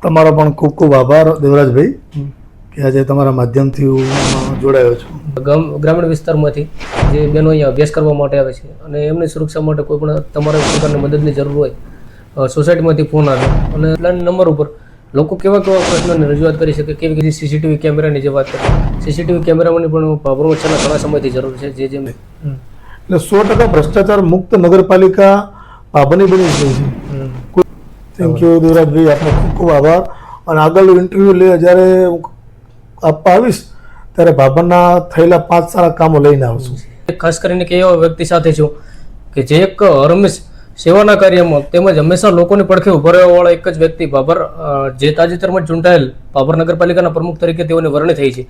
તમારો પણ ખૂબ ખૂબ આભાર દેવરાજભાઈ કે આજે તમારા માધ્યમથી હું જોડાયો છું. ગ્રામીણ વિસ્તારમાંથી જે બહેનો અહીંયા અભ્યાસ કરવા માટે આવે છે અને એમની સુરક્ષા માટે કોઈ પણ તમારા પ્રકારની મદદની જરૂર હોય, સોસાયટીમાંથી ફોન આવે અને પ્લાન નંબર ઉપર લોકો કેવા કેવા પ્રશ્નોની રજૂઆત કરી શકે, કેવી કેવી સીસીટીવી કેમેરાની જે વાત કરી, સીસીટીવી કેમેરાની પણ ભાભરમાં છેલ્લા ઘણા સમયથી જરૂર છે. જે એટલે 100% ભ્રષ્ટાચાર મુક્ત નગરપાલિકા ભાભરની બની ગઈ છે. થેન્ક યુ દેવરાજભાઈ, આપનો ખૂબ ખૂબ આભાર. અને આગળનું ઇન્ટરવ્યૂ લે જ્યારે હું આપવા આવીશ ત્યારે ભાભરના થયેલા 5 સારા કામો લઈને આવશું. ખાસ કરીને કે એવા વ્યક્તિ સાથે છું કે જે એક હંમેશ સેવાના કાર્યમાં તેમજ હંમેશા લોકોની પડખે ઉભા રહેવાવાળા એક જ વ્યક્તિ ભાભર, જે તાજેતરમાં ચૂંટાયેલ ભાભર નગરપાલિકાના પ્રમુખ તરીકે તેઓની વરણી થઈ છે.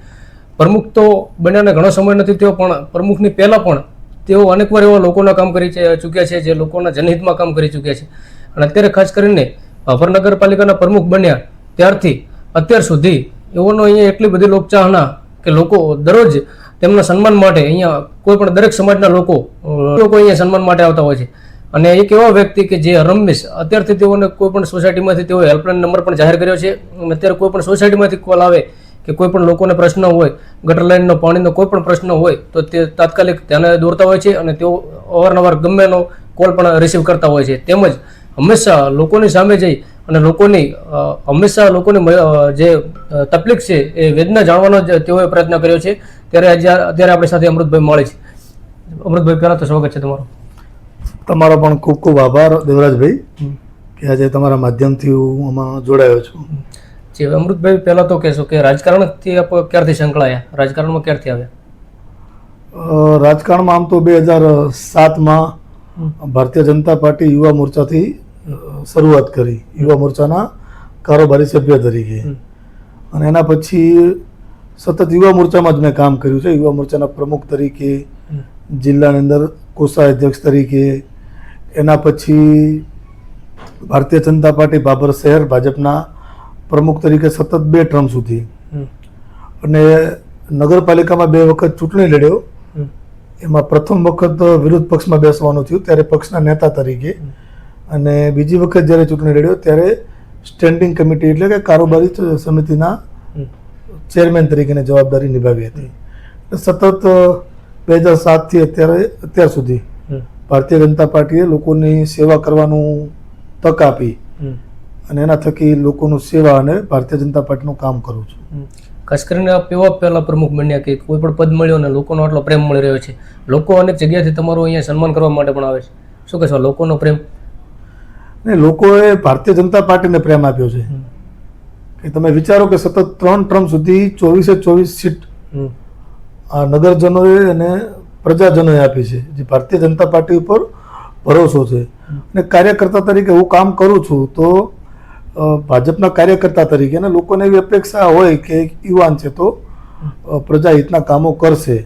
પ્રમુખ તો બન્યાને ઘણો સમય નથી થયો, પણ પ્રમુખની પહેલાં પણ તેઓ અનેકવાર એવા લોકોના કામ કરી ચૂક્યા છે, જે લોકોના જનહિતમાં કામ કરી ચૂક્યા છે. અને અત્યારે ખાસ કરીને ભાભર નગરપાલિકાના પ્રમુખ બન્યા ત્યારથી અત્યાર સુધી એઓનો અહીંયા એટલી બધી લોકચાહના કે લોકો દરરોજ તેમના સન્માન માટે અહીંયા કોઈ પણ દરેક સમાજના લોકો અહીંયા સન્માન માટે આવતા હોય છે. અને એક એવા વ્યક્તિ કે જે રમેશ અત્યારથી તેઓને કોઈ પણ સોસાયટીમાંથી તેઓ હેલ્પલાઇન નંબર પણ જાહેર કર્યો છે. અત્યારે કોઈ પણ સોસાયટીમાંથી કોલ આવે કે કોઈ પણ લોકોને પ્રશ્ન હોય, ગટર લાઇનનો, પાણીનો કોઈ પણ પ્રશ્ન હોય તો તે તાત્કાલિક ધ્યાને દોરતા હોય છે અને તેઓ અવારનવાર ગમેનો કોલ પણ રિસીવ કરતા હોય છે. તેમજ હંમેશા લોકોની સામે જઈ અને હંમેશા લોકોની જે તકલીફ છે એ વેદના જાણવાનો તેઓએ પ્રયત્ન કર્યો છે. અત્યારે આપણી સાથે અમૃતભાઈ મળે છે. અમૃતભાઈ, પહેલાં તો સ્વાગત છે તમારું. તમારો પણ ખૂબ ખૂબ આભાર દેવરાજભાઈ કે આજે તમારા માધ્યમથી હું આમાં જોડાયો છું. જી, અમૃતભાઈ, પહેલાં તો કહેશો કે રાજકારણથી આપ ક્યારથી સંકળાયા, રાજકારણમાં ક્યારથી આવ્યા? રાજકારણમાં આમ તો 2007માં ભારતીય જનતા પાર્ટી યુવા મોરચાથી શરૂઆત કરી, યુવા મોરચાના કારોબારી સભ્ય તરીકે. અને એના પછી સતત યુવા મોરચામાં જ મેં કામ કર્યું છે. યુવા મોરચાના પ્રમુખ તરીકે, જિલ્લાની અંદર કોષાધ્યક્ષ તરીકે, એના પછી ભારતીય જનતા પાર્ટી ભાભર શહેર ભાજપના પ્રમુખ તરીકે સતત 2 ટર્મ સુધી. અને નગરપાલિકામાં 2 વખત ચૂંટણી લડ્યો. એમાં પ્રથમ વખત વિરોધ પક્ષમાં બેસવાનું થયું ત્યારે પક્ષના નેતા તરીકે, અને બીજી વખત જ્યારે ચૂંટણી લડ્યો ત્યારે સ્ટેન્ડિંગ કમિટી એટલે કે કારોબારી સમિતિના ચેરમેન તરીકેની જવાબદારી નિભાવી હતી. સતત 2007થી અત્યાર સુધી ભારતીય જનતા પાર્ટીએ લોકોની સેવા કરવાનું તક આપી અને એના થકી લોકોનું સેવા અને ભારતીય જનતા પાર્ટીનું કામ કરું છું. ખાસ કરીને આપ એવા પહેલા પ્રમુખ બન્યા કે કોઈ પણ પદ મળ્યો અને લોકોનો આટલો પ્રેમ મળી રહ્યો છે. લોકો અનેક જગ્યાથી તમારું અહીંયા સન્માન કરવા માટે પણ આવે છે. શું કહેશો, લોકોનો પ્રેમ? ને લોકોએ ભારતીય જનતા પાર્ટીને પ્રેમ આપ્યો છે. કે તમે વિચારો કે સતત 3 ટર્મ સુધી 24 સીટ આ નગરજનોએ અને પ્રજાજનોએ આપી છે, જે ભારતીય જનતા પાર્ટી ઉપર ભરોસો છે. અને કાર્યકર્તા તરીકે હું કામ કરું છું તો ભાજપના કાર્યકર્તા તરીકે અને લોકોને એવી અપેક્ષા હોય કે યુવાન છે તો પ્રજાહિતના કામો કરશે.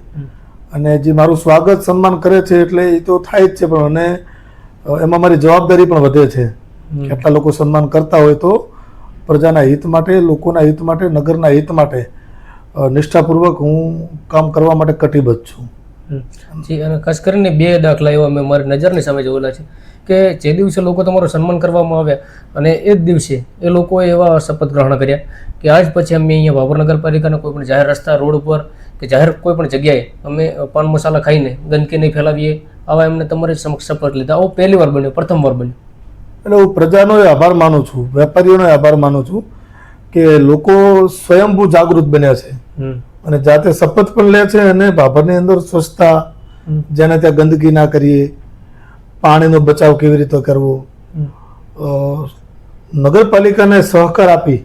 અને જે મારું સ્વાગત સન્માન કરે છે એટલે એ તો થાય જ છે, પણ અને એમાં મારી જવાબદારી પણ વધે છે. કેટલા લોકો સન્માન કરતા હોય તો પ્રજાના હિત માટે, લોકોના હિત માટે, નગરના હિત માટે નિષ્ઠાપૂર્વક હું કામ કરવા માટે કટિબદ્ધ છું. જી, અને ખાસ કરીને 2 દાખલા એવા મેં મારી નજરની સામે જોયેલા છે કે જે દિવસે લોકો તમારું સન્માન કરવામાં આવ્યા અને એ જ દિવસે એ લોકોએ એવા શપથ ગ્રહણ કર્યા કે આજ પછી અમે અહીંયા ભાભર નગરપાલિકાના કોઈ પણ જાહેર રસ્તા, રોડ ઉપર કે જાહેર કોઈ પણ જગ્યાએ અમે પાન મસાલા ખાઈને ગંદકી નહીં ફેલાવીએ. આવા એમને તમારી સમક્ષ શપથ લીધા. આવું પહેલી વાર બન્યું, પ્રથમ વાર બન્યું. એટલે હું પ્રજાનો આભાર માનું છું, વેપારીઓનો આભાર માનું છું કે લોકો સ્વયંભૂ જાગૃત બન્યા છે અને જાતે શપથ પણ લે છે. અને ભાભરની અંદર સ્વચ્છતા, જેને ત્યાં ગંદકી ના કરીએ, પાણીનો બચાવ કેવી રીતે કરવો, નગરપાલિકાને સહકાર આપી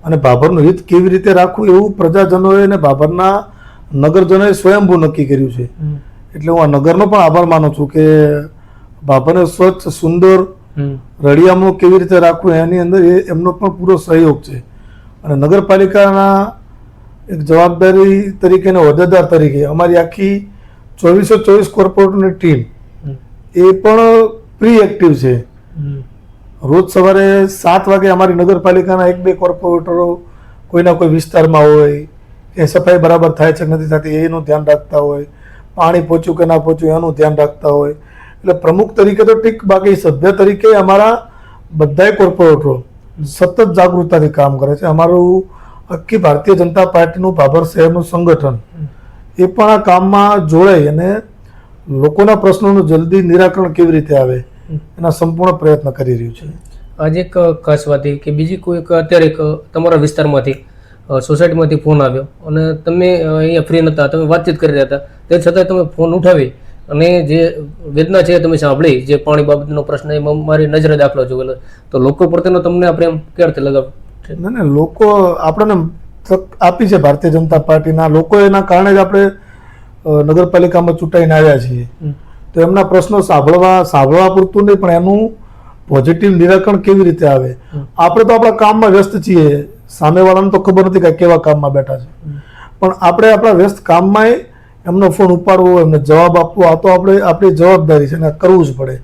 અને ભાભરનું હિત કેવી રીતે રાખવું, એવું પ્રજાજનોએ અને ભાભરના નગરજનોએ સ્વયંભૂ નક્કી કર્યું છે. એટલે હું આ નગરનો પણ આભાર માનું છું કે ભાભરને સ્વચ્છ, સુંદર, રળિયામણું કેવી રીતે રાખવું એની અંદર એમનો પણ પૂરો સહયોગ છે. અને નગરપાલિકાના એક જવાબદારી તરીકે અને હોદ્દેદાર તરીકે અમારી આખી 24 કોર્પોરેટરની ટીમ એ પણ પ્રી એક્ટિવ છે. રોજ સવારે 7 વાગે અમારી નગરપાલિકાના 1-2 કોર્પોરેટરો કોઈના કોઈ વિસ્તારમાં હોય કે સફાઈ બરાબર થાય છે કે નથી થતી એનું ધ્યાન રાખતા હોય, પાણી પહોંચ્યું કે ના પહોંચ્યું એનું ધ્યાન રાખતા હોય. એટલે પ્રમુખ તરીકે તો ઠીક, બાકી સભ્ય તરીકે અમારા બધાય કોર્પોરેટરો સતત જાગૃતતાથી કામ કરે છે. અમારું આખી ભારતીય જનતા પાર્ટીનું ભાભર શહેરનું સંગઠન એ પણ આ કામમાં જોડાઈ અને લોકોના પ્રશ્નોનું જલ્દી નિરાકરણ કેવી રીતે આવે એના સંપૂર્ણ પ્રયત્ન કરી રહ્યું છે. આજે એક ખાસ વાત એ કે બીજી કોઈ અત્યારે એક તમારા વિસ્તારમાંથી સોસાયટીમાંથી ફોન આવ્યો અને તમે અહીંયા ફ્રી નહોતા, તમે વાતચીત કરી રહ્યા હતા, તે છતાંય તમે ફોન ઉઠાવી અને જે વેદના છે તમે સાંભળી, જે પાણી બાબતનો પ્રશ્ન એ મારી નજરે દાખલો જોયેલો, તો લોકો પ્રત્યેનો તમને આ પ્રેમ ક્યારથી લગાવ છે? ના લોકો આપણને તક આપી છે ભારતીય જનતા પાર્ટીના લોકો, એના કારણે જ આપણે નગરપાલિકામાં ચૂંટાઈને આવ્યા છીએ. તો એમના પ્રશ્નો સાંભળવા પૂરતું નહીં, પણ એનું પોઝિટિવ નિરાકરણ કેવી રીતે આવે. આપણે તો આપણા કામમાં વ્યસ્ત છીએ, સામેવાળાને તો ખબર નથી કે કેવા કામમાં બેઠા છે, પણ આપણે આપણા વ્યસ્ત કામમાં એમનો ફોન ઉપાડવો, એમને જવાબ આપવો, આ તો આપણી જવાબદારી છે ને કરવું જ પડે.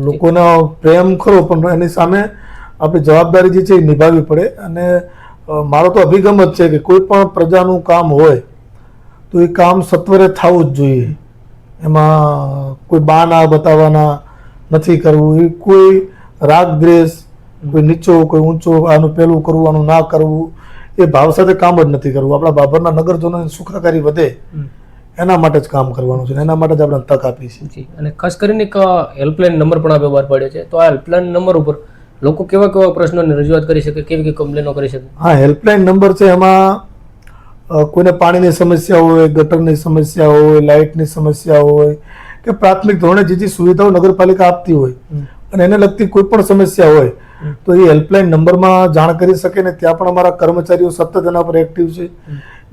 લોકોનો પ્રેમ ખરો, પણ એની સામે આપણી જવાબદારી જે છે એ નિભાવવી પડે. અને મારો તો અભિગમ જ છે કે કોઈ પણ પ્રજાનું કામ હોય તો એ કામ સત્વરે થવું જ જોઈએ. એમાં કોઈ બહાના બતાવવાના નથી કરવું, એ કોઈ રાગ દ્વેષ, કોઈ નીચો કોઈ ઊંચો, આનું પેલું કરવું આનું ના કરવું, એ ભાવ સાથે કામ જ નથી કરવું. આપણા બાબરના નગરજનોની સુખાકારી વધે એના માટે જ કામ કરવાનું છે, એના માટે જ આપણે તક આપી છે. અને ખાસ કરીને એક હેલ્પલાઇન નંબર પણ આપણે બહાર પાડ્યો છે, તો આ હેલ્પલાઇન નંબર ઉપર લોકો કેવા કેવા પ્રશ્નોની રજૂઆત કરી શકે, કેવી કેવી કમ્પ્લેનો કરી શકે? હા, હેલ્પલાઇન નંબર છે. એમાં કોઈને પાણીની સમસ્યા હોય, ગટરની સમસ્યા હોય, લાઇટની સમસ્યા હોય કે પ્રાથમિક ધોરણે જે સુવિધાઓ નગરપાલિકા આપતી હોય અને એને લગતી કોઈ પણ સમસ્યા હોય તો એ હેલ્પલાઇન નંબરમાં જાણ કરી શકે ને ત્યાં પણ અમારા કર્મચારીઓ સતત એના પર એક્ટિવ છે.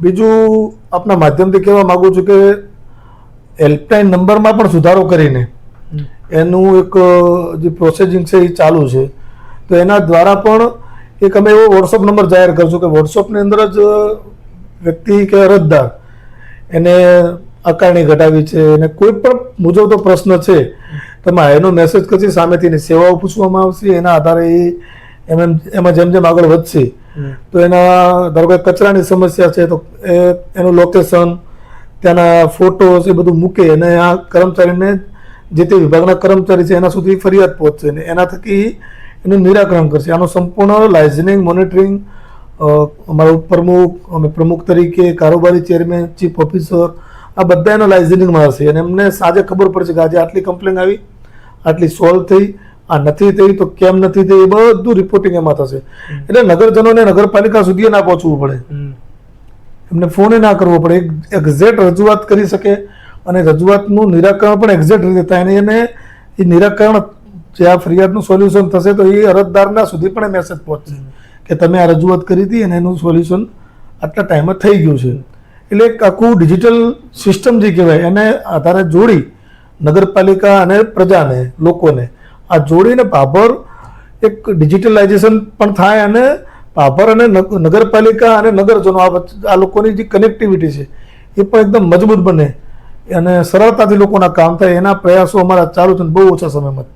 બીજું આપના માધ્યમથી કહેવા માંગુ છું કે હેલ્પલાઇન નંબરમાં પણ સુધારો કરીને એનું એક જે પ્રોસેસિંગ છે એ ચાલુ છે. તો એના દ્વારા પણ એક અમે એવો વોટ્સઅપ નંબર જાહેર કરશું કે વોટ્સઅપની અંદર જ વ્યક્તિ કે અરજદાર એને આકારણી ઘટાવી છે અને કોઈ પણ મુજબ તો પ્રશ્ન છે તેમાં એનો મેસેજ કરશે, સામેથી એની સેવાઓ પૂછવામાં આવશે. એના આધારે એમાં જેમ જેમ આગળ વધશે તો એના ધારો કે કચરાની સમસ્યા છે તો એનું લોકેશન, ત્યાંના ફોટોસ એ બધું મૂકે અને આ કર્મચારીને જે તે વિભાગના કર્મચારી છે એના સુધી ફરિયાદ પહોંચશે ને એના થકી એનું નિરાકરણ કરશે. આનું સંપૂર્ણ લાઇઝનિંગ મોનિટરિંગ અમારા ઉપપ્રમુખ, અમે પ્રમુખ તરીકે, કારોબારી ચેરમેન, ચીફ ઓફિસર, આ બધા એનો લાઇઝનિંગમાં હશે અને એમને સાંજે ખબર પડશે કે આજે આટલી કમ્પ્લેન આવી, આટલી સોલ્વ થઈ, આ નથી થઈ તો કેમ નથી થઈ, એ બધું રિપોર્ટિંગ એમાં થશે. એટલે નગરજનોને નગરપાલિકા સુધી ના પહોંચવું પડે, એમને ફોન ના કરવો પડે, એક્ઝેક્ટ રજૂઆત કરી શકે અને રજૂઆતનું નિરાકરણ પણ એક્ઝેક્ટ રીતે થાય અને એને એ નિરાકરણ જે આ ફરિયાદનું સોલ્યુશન થશે તો એ અરજદારના સુધી પણ મેસેજ પહોંચશે કે તમે આ રજૂઆત કરી હતી અને એનું સોલ્યુશન આટલા ટાઈમમાં થઈ ગયું છે. એટલે એક આખું ડિજિટલ સિસ્ટમ જે કહેવાય એને આધારે જોડી નગરપાલિકા અને પ્રજાને, લોકોને આ જોડીને ભાભર એક ડિજિટલાઇઝેશન પણ થાય અને ભાભર અને નગરપાલિકા અને નગરજનો આ લોકોની જે કનેક્ટિવિટી છે એ પણ એકદમ મજબૂત બને અને સરળતાથી લોકોના કામ થાય. એના પ્રયાસો અમારા ચાલુ છે, બહુ ઓછા સમયમાં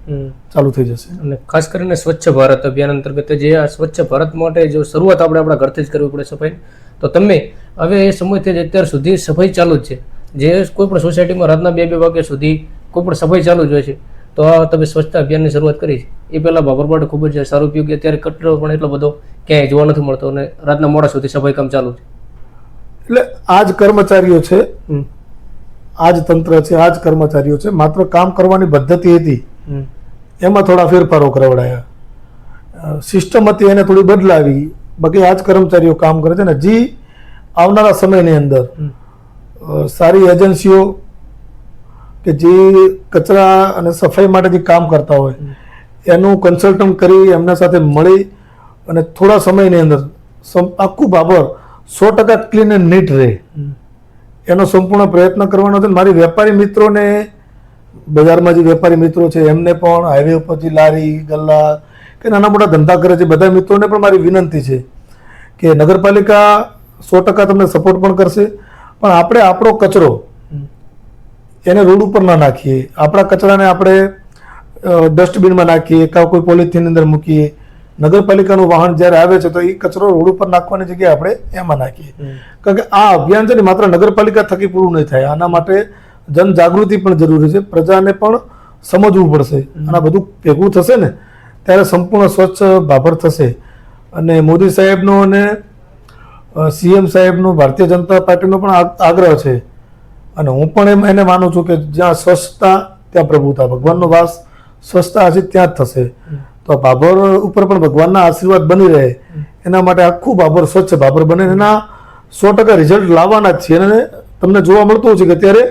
ચાલુ થઈ જશે. અને ખાસ કરીને સ્વચ્છ ભારત અભિયાન અંતર્ગત જે આ સ્વચ્છ ભારત માટે જો શરૂઆત આપણે આપણા ઘરથી જ કરવી પડે સફાઈ, તો તમે હવે એ સમયથી જ અત્યાર સુધી સફાઈ ચાલુ જ છે, જે કોઈ પણ સોસાયટીમાં રાતના 2-2 વાગ્યા સુધી કોઈ પણ સફાઈ ચાલુ જ હોય છે, તો આ તમે સ્વચ્છતા અભિયાનની શરૂઆત કરી છે એ પહેલાં ભાભર માટે ખૂબ જ સારું ઉપયોગી. અત્યારે કચરો પણ એટલો બધો ક્યાંય જોવા નથી મળતો અને રાતના મોડા સુધી સફાઈ કામ ચાલુ છે. એટલે આ જ કર્મચારીઓ છે, આ જ તંત્ર છે, આ જ કર્મચારીઓ છે, માત્ર કામ કરવાની પદ્ધતિ હતી એમાં થોડા ફેરફારો કરાવડાયા, સિસ્ટમ હતી એને થોડી બદલાવી, બાકી આ જ કર્મચારીઓ કામ કરે છે ને. હજી આવનારા સમયની અંદર સારી એજન્સીઓ કે જે કચરા અને સફાઈ માટે જે કામ કરતા હોય એનું કન્સલ્ટન્ટ કરી એમના સાથે મળી અને થોડા સમયની અંદર આખું ભાભર 100% ક્લીન એન્ડ નીટ રહે એનો સંપૂર્ણ પ્રયત્ન કરવાનો છે. મારી વેપારી મિત્રોને, બજારમાં જે વેપારી મિત્રો છે એમને પણ, હાઈવે ઉપર જે લારી ગલ્લા કે નાના મોટા ધંધા કરે છે બધા મિત્રોને પણ મારી વિનંતી છે કે નગરપાલિકા 100% તમને સપોર્ટ પણ કરશે, પણ આપણે આપણો કચરો એને રોડ ઉપર ના નાખીએ, આપણા કચરાને આપણે ડસ્ટબિનમાં નાખીએ કાં કોઈ પોલિથીન અંદર મૂકીએ. નગરપાલિકાનું વાહન જ્યારે આવે છે તો એ કચરો રોડ ઉપર નાખવાની જગ્યાએ આપણે એમાં નાખીએ. કારણ કે આ અભિયાન છે ને માત્ર નગરપાલિકા થકી પૂરું નહીં થાય, આના માટે જનજાગૃતિ પણ જરૂરી છે, પ્રજાને પણ સમજવું પડશે અને આ બધું ભેગું થશે ને ત્યારે સંપૂર્ણ સ્વચ્છ ભાભર થશે. અને મોદી સાહેબનો અને સીએમ સાહેબનો ભારતીય જનતા પાર્ટીનો પણ આગ્રહ છે. અને હું પણ એને માનું છું કે જ્યાં સ્વચ્છતા ત્યાં પ્રભુતા, ભગવાનનો વાસ સ્વચ્છતા હશે ત્યાં જ થશે. તો ભાભર ઉપર પણ ભગવાનના આશીર્વાદ બની રહે એના માટે આખું ભાભર સ્વચ્છ ભાભર બને. એના 100% રિઝલ્ટ લાવવાના જ છે અને તમને જોવા મળતું છે કે અત્યારે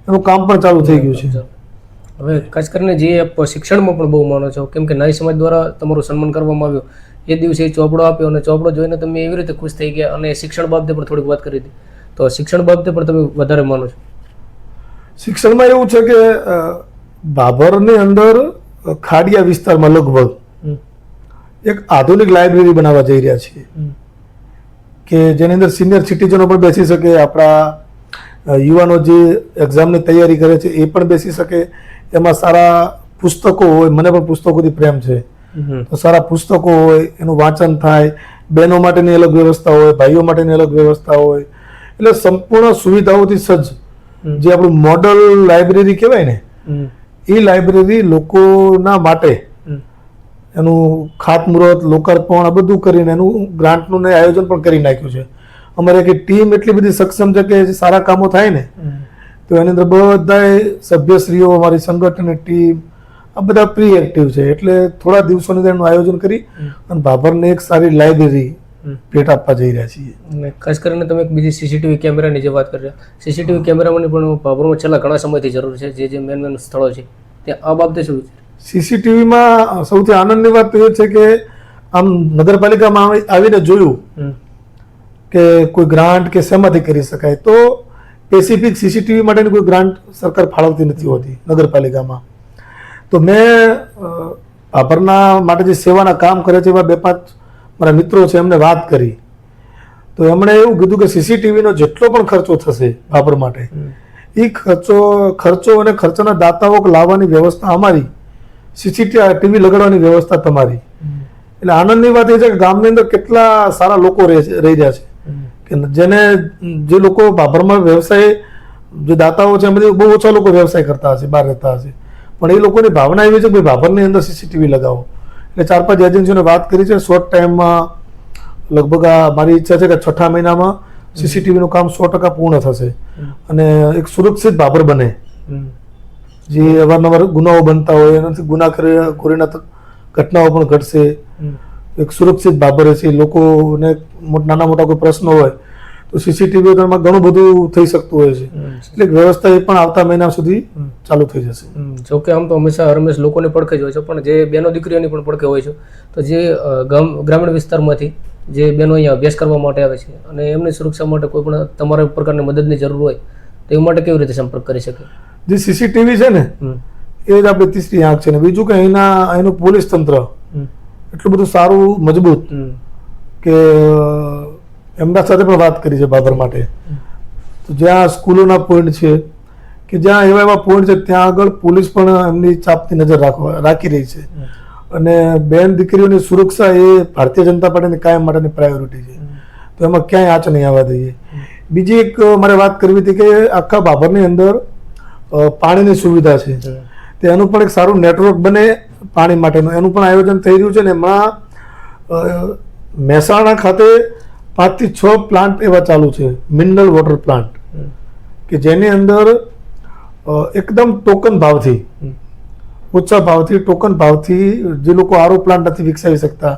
એનું કામ પણ ચાલુ થઈ ગયું છે. હવે ખાસ કરીને જે આપ શિક્ષણમાં પણ બહુ માનો છો, કેમ કે નાઈ સમાજ દ્વારા તમારું સન્માન કરવામાં આવ્યું, એ દિવસે ચોપડો આપ્યો અને ચોપડો જોઈને તમે એવી રીતે ખુશ થઈ ગયા અને શિક્ષણ બાબતે પણ થોડીક વાત કરી હતી, તો શિક્ષણ બાબતે પણ તમે વધારે માનો છો? શિક્ષણમાં એવું છે કે ભાભરની અંદર ખાડિયા વિસ્તારમાં લગભગ એક આધુનિક લાઇબ્રેરી બનાવવા જઈ રહ્યા છીએ કે જેની અંદર સિનિયર સિટીઝનો પણ બેસી શકે, આપણા યુવાનો જે એક્ઝામની તૈયારી કરે છે એ પણ બેસી શકે. એમાં સારા પુસ્તકો હોય, મને પણ પુસ્તકોથી પ્રેમ છે, તો સારા પુસ્તકો હોય, એનું વાંચન થાય, બહેનો માટેની અલગ વ્યવસ્થા હોય, ભાઈઓ માટેની અલગ વ્યવસ્થા હોય, એટલે સંપૂર્ણ સુવિધાઓથી સજ્જ જે આપણું મોડલ લાઇબ્રેરી કહેવાય ને, એ લાઇબ્રેરી લોકોના માટે એનું ખાતમુહૂર્ત, લોકાર્પણ આ બધું કરીને એનું ગ્રાન્ટનું આયોજન પણ કરી નાખ્યું છે. અમારે એક ટીમ એટલી બધી સક્ષમ છે કે સારા કામો થાય ને તો એની અંદર બધાય સભ્યશ્રીઓ, અમારી સંગઠનની ટીમ આ બધા પ્રી એક્ટિવ છે. એટલે થોડા દિવસોની અંદર એનું આયોજન કરી અને ભાભરને એક સારી લાઇબ્રેરી ભેટ આપવા જઈ રહ્યા છીએ. અને ખાસ કરીને તમે એક બીજી સીસીટીવી કેમેરાની જે વાત કરી રહ્યા, સીસીટીવી કેમેરાની પણ ભાભરમાં છેલ્લા ઘણા સમયથી જરૂર છે, જે મેન સ્થળો છે ત્યાં આ બાબતે શું છે? સીસીટીવીમાં સૌથી આનંદની વાત તો એ છે કે આમ નગરપાલિકામાં આવીને જોયું કે કોઈ ગ્રાન્ટ કે શેમાંથી કરી શકાય, તો સ્પેસિફિક સીસીટીવી માટેની કોઈ ગ્રાન્ટ સરકાર ફાળવતી નથી હોતી નગરપાલિકામાં. તો મેં ભાભરના માટે જે સેવાના કામ કરે છે એવા 2-5 મારા મિત્રો છે એમને વાત કરી, તો એમણે એવું કીધું કે સીસીટીવીનો જેટલો પણ ખર્ચો થશે ભાભર માટે એ ખર્ચો અને ખર્ચના દાતાઓ લાવવાની વ્યવસ્થા અમારી, સીસીટીવી લગાડવાની વ્યવસ્થા તમારી. એટલે આનંદની વાત એ છે કે ગામની અંદર કેટલા સારા લોકો રહી રહ્યા છે કે જે લોકો ભાભરમાં વ્યવસાય, જે દાતાઓ છે એમાંથી બહુ ઓછા લોકો વ્યવસાય કરતા હશે, બહાર રહેતા હશે, પણ એ લોકોની ભાવના એવી છે કે ભાઈ ભાભરની અંદર સીસીટીવી લગાવો. એટલે 4-5 એજન્સીઓને વાત કરી છે. શોર્ટ ટાઈમમાં લગભગ મારી ઈચ્છા છે કે 6ઠા મહિનામાં સીસીટીવીનું કામ 100% પૂર્ણ થશે અને એક સુરક્ષિત ભાભર બને. જે અવારનવાર ગુનાઓ બનતા હોય એનાથી ગુનાખોરીના ઘટનાઓ પણ ઘટશે. એક સુરક્ષિત ભાભર છે. લોકોને નાના મોટા કોઈ પ્રશ્નો હોય તો સીસીટીવીમાં ઘણું બધું થઈ શકતું હોય છે. એટલે વ્યવસ્થા એ પણ આવતા મહિના સુધી ચાલુ થઈ જશે. જોકે આમ તો હંમેશ લોકોને પડખે જ હોય છે, પણ જે બહેનો દીકરીઓની પણ પડખે હોય છે, તો જે ગ્રામીણ વિસ્તારમાંથી જે બહેનો અહીંયા અભ્યાસ કરવા માટે આવે છે અને એમની સુરક્ષા માટે કોઈ પણ તમારા પ્રકારની મદદની જરૂર હોય તો એ માટે કેવી રીતે સંપર્ક કરી શકે? જે સીસીટીવી છે ને એ જ આપણી ત્રીસરી આંખ છે. ને બીજું કે અહીંનું પોલીસ તંત્ર એટલું બધું સારું, મજબૂત કે એમના સાથે પણ વાત કરી છે ભાભર માટે. તો જ્યાં સ્કૂલોના પોઈન્ટ છે કે જ્યાં એવા પોઈન્ટ છે ત્યાં આગળ પોલીસ પણ એમની ચાપતી નજર રાખી રહી છે. અને બેન દીકરીઓની સુરક્ષા એ ભારતીય જનતા પાર્ટીની કાયમ માટેની પ્રાયોરિટી છે. તો એમાં ક્યાંય આંચ નહીં આવવા દઈએ. બીજી એક મારે વાત કરવી હતી કે આખા ભાભરની અંદર પાણીની સુવિધા છે, તો એનું પણ એક સારું નેટવર્ક બને પાણી માટેનું, એનું પણ આયોજન થઈ રહ્યું છે. ને એમાં મહેસાણા ખાતે 5 થી 6 પ્લાન્ટ એવા ચાલુ છે, મિનરલ વોટર પ્લાન્ટ, કે જેની અંદર એકદમ ટોકન ભાવથી, ઓછા ભાવથી, ટોકન ભાવથી જે લોકો આરો પ્લાન્ટ નથી વિકસાવી શકતા,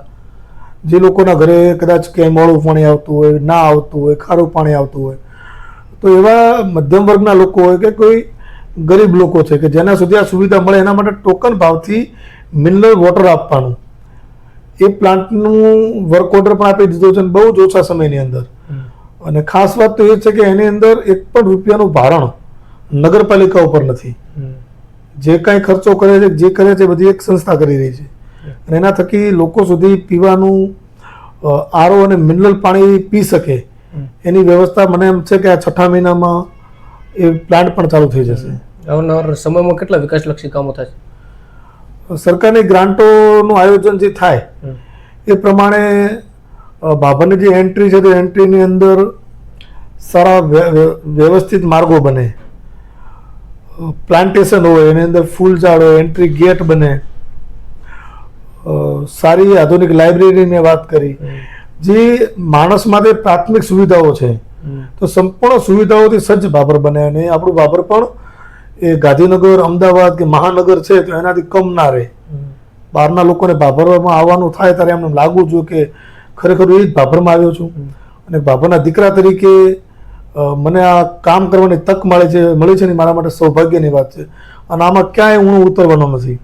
જે લોકોના ઘરે કદાચ ક્યાંય મોડું પાણી આવતું હોય, ના આવતું હોય, ખારું પાણી આવતું હોય, તો એવા મધ્યમ વર્ગના લોકો હોય કે કોઈ ગરીબ લોકો છે કે જેના સુધી આ સુવિધા મળે એના માટે ટોકન ભાવથી મિનરલ વોટર આપવાનું, એ પ્લાન્ટનું વર્ક ઓર્ડર પણ આપી દીધો છે બહુ જ ઓછા સમયની અંદર. અને ખાસ વાત તો એ છે કે એની અંદર 1 પણ રૂપિયાનું ભારણ નગરપાલિકા ઉપર નથી. જે કાંઈ ખર્ચો કરે છે, જે કરે છે બધી એક સંસ્થા કરી રહી છે. અને એના થકી લોકો સુધી પીવાનું આરો અને મિનરલ પાણી પી શકે એની વ્યવસ્થા મને એમ છે કે આ 6ઠા મહિનામાં એ પ્લાન્ટ પણ ચાલુ થઈ જશે. આવનાર સમયમાં કેટલા વિકાસલક્ષી કામો થશે? સરકારની ગ્રાન્ટોનું આયોજન જે થાય એ પ્રમાણે ભાભરની જે એન્ટ્રી છે તે એન્ટ્રીની અંદર સારા વ્યવસ્થિત માર્ગો બને, પ્લાન્ટેશન હોય, એની અંદર ફૂલ ઝાડ હોય, એન્ટ્રી ગેટ બને, સારી આધુનિક લાઇબ્રેરી મેં વાત કરી, જે માણસ માટે પ્રાથમિક સુવિધાઓ છે, તો સંપૂર્ણ સુવિધાઓથી સજ્જ બાબર બને. અને આપણું બાબર પણ એ ગાંધીનગર, અમદાવાદ કે મહાનગર છે તો એનાથી કમ ના રહે. બહારના લોકોને બાબરમાં આવવાનું થાય ત્યારે એમને લાગવું જોઈએ કે ખરેખર એ જ બાબરમાં આવ્યો છું, અને બાબરના દીકરા તરીકે મને આ કામ કરવાની તક મળી છે ને મારા માટે સૌભાગ્યની વાત છે. અને આમાં ક્યાંય હું ઉતરવાનો નથી.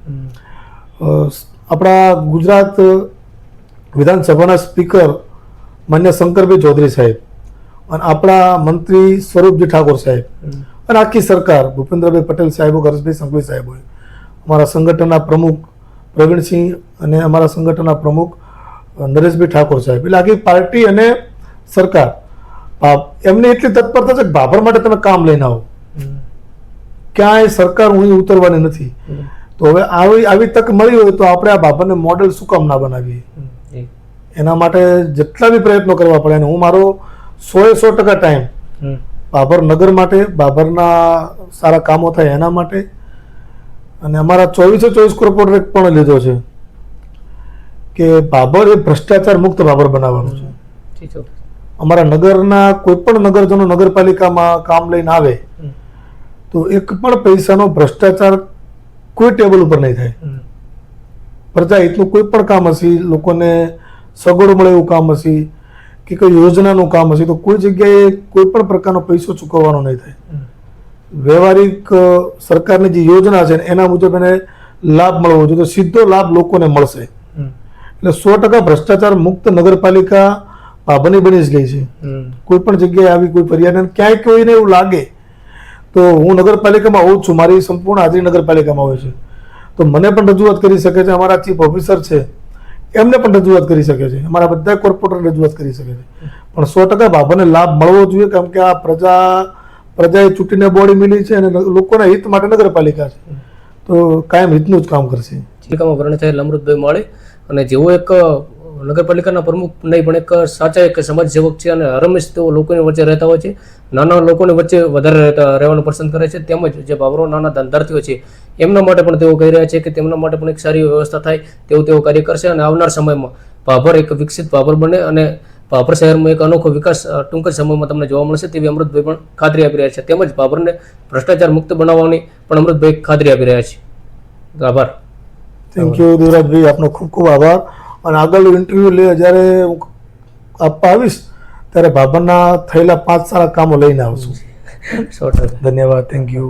આપણા ગુજરાત વિધાનસભાના સ્પીકર માન્ય શંકરભાઈ ચૌધરી સાહેબ અને આપણા મંત્રી સ્વરૂપજી ઠાકોર સાહેબ અને આખી સરકાર, ભૂપેન્દ્રભાઈ પટેલ સાહેબો, હર્ષભાઈ સંઘવી સાહેબો, અમારા સંગઠનના પ્રમુખ પ્રવીણસિંહ અને અમારા સંગઠનના પ્રમુખ નરેશભાઈ ઠાકોર સાહેબ, એટલે આખી પાર્ટી અને સરકાર એમની એટલી તત્પરતા છે કે બાબર માટે તમે કામ લઈને આવો, ક્યાંય સરકાર હું ઉતરવાની નથી. તો હવે આવી તક મળી હોય તો આપણે આ બાબરને મોડેલ શું કામ ના બનાવીએ? એના માટે જેટલા બી પ્રયત્નો કરવા પડે, અને હું મારો 100% ટાઈમ બાબર નગર માટે, બાબરના સારા કામો થાય એના માટે, અને અમારા 24 કોર્પોરેટ પણ લીધો છે કે બાબર એ ભ્રષ્ટાચાર મુક્ત બાબર બનાવવાનું છે. અમારા નગરના કોઈ પણ નગરજનો નગરપાલિકામાં કામ લઈને આવે તો એક પણ પૈસાનો ભ્રષ્ટાચાર કોઈ ટેબલ ઉપર નહીં થાય. પ્રજા હિતનું કોઈ પણ કામ હશે, લોકોને સગવડ મળે એવું કામ હશે કે કોઈ યોજનાનું કામ હશે, તો કોઈ જગ્યાએ કોઈ પણ પ્રકારનો પૈસો ચૂકવવાનો નહીં થાય. વ્યવહારિક સરકારની જે યોજના છે એના મુજબ એને લાભ મળવો જોઈએ, તો સીધો લાભ લોકોને મળશે. એટલે 100% ભ્રષ્ટાચાર મુક્ત નગરપાલિકા બાબરની બની જ ગઈ છે. કોઈ પણ જગ્યાએ આવી કોઈ ફરિયાદ ક્યાંય કોઈને એવું લાગે તો હું નગરપાલિકામાં હોઉં છું, મારી સંપૂર્ણ હાજરી નગરપાલિકામાં હોય છે, તો મને પણ રજૂઆત કરી શકે છે. અમારા ચીફ ઓફિસર છે એમને પણ રજૂઆત કરી શકે છે, અમારા બધા કોર્પોરેટર રજૂઆત કરી શકે છે. પણ 100% બાબરને લાભ મળવો જોઈએ, કેમ કે આ પ્રજાએ ચૂંટીને બોડી મિલી છે અને લોકોના હિત માટે નગરપાલિકા છે, તો કાયમ હિતનું જ કામ કરશે. વર્ણિત થયેલ અમૃતભાઈ માળી, અને જેવો એક નગરપાલિકાના પ્રમુખ નહીં પણ એક સાચા એક સમાજ સેવક છે, અને હરમેશ તેઓ લોકોની વચ્ચે રહેતા હોય છે, નાના લોકોની વચ્ચે વધારે રહેવાનું પસંદ કરે છે. તેમજ જે બાબરો નાના ધંધાર્થીઓ છે એમના માટે પણ તેઓ કહી રહ્યા છે કે તેમના માટે પણ એક સારી વ્યવસ્થા થાય તેવું તેઓ કાર્ય કરશે, અને આવનાર સમયમાં ભાભર એક વિકસિત ભાભર બને અને ભાભર શહેરમાં એક અનોખો વિકાસ ટૂંક જ સમયમાં તમને જોવા મળશે તેવી અમૃતભાઈ પણ ખાતરી આપી રહ્યા છે. તેમજ ભાભરને ભ્રષ્ટાચાર મુક્ત બનાવવાની પણ અમૃતભાઈ ખાતરી આપી રહ્યા છે. આભાર. થેન્ક યુ દેવરાજભાઈ, આપનો ખૂબ ખૂબ આભાર. અને આગળનું ઇન્ટરવ્યુ જ્યારે હું આપવા આવીશ ત્યારે બાબરના થયેલા 5 સારા કામો લઈને આવશું. 100%. ધન્યવાદ. Thank you.